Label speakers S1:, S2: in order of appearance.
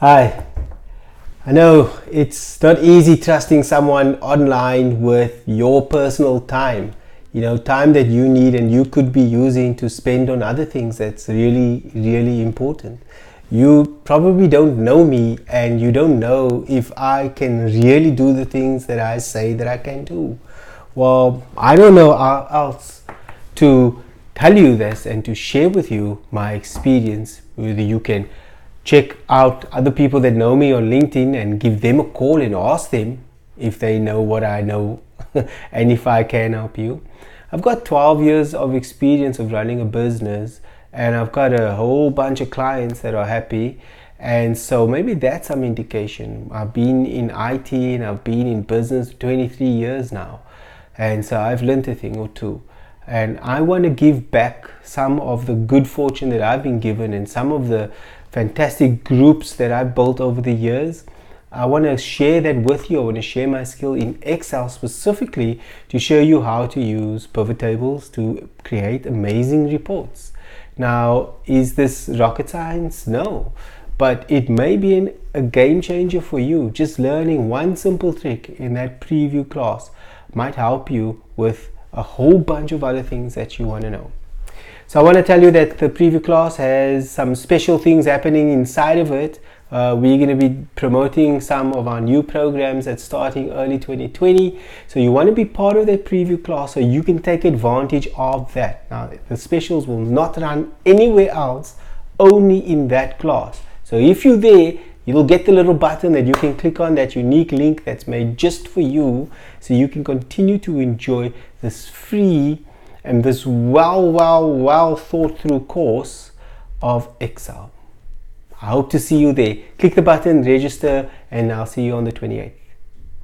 S1: Hi. I know it's not easy trusting someone online with your personal time. Time that you need and you could be using to spend on other things that's really, really important. You probably don't know me and you don't know if I can really do the things that I say that I can do. Well, I don't know how else to tell you this and to share with you my experience. Whether you can check out other people that know me on LinkedIn and give them a call and ask them if they know what I know and if I can help you. I've got 12 years of experience of running a business and I've got a whole bunch of clients that are happy, and so maybe that's some indication. I've been in IT and I've been in business 23 years now, and so I've learned a thing or two, and I want to give back some of the good fortune that I've been given and some of the fantastic groups that I've built over the years. I want to share that with you. I want to share my skill in Excel specifically to show you how to use pivot tables to create amazing reports. Now, is this rocket science? No, but it may be a game changer for you. Just learning one simple trick in that preview class might help you with a whole bunch of other things that you want to know. So I want to tell you that the preview class has some special things happening inside of it. We're going to be promoting some of our new programs that's starting early 2020. So you want to be part of that preview class so you can take advantage of that. Now, the specials will not run anywhere else, only in that class. So if you're there, you will get the little button that you can click on, that unique link that's made just for you, so you can continue to enjoy this free and this well thought through course of Excel. I hope to see you there. Click the button, register, and I'll see you on the 28th.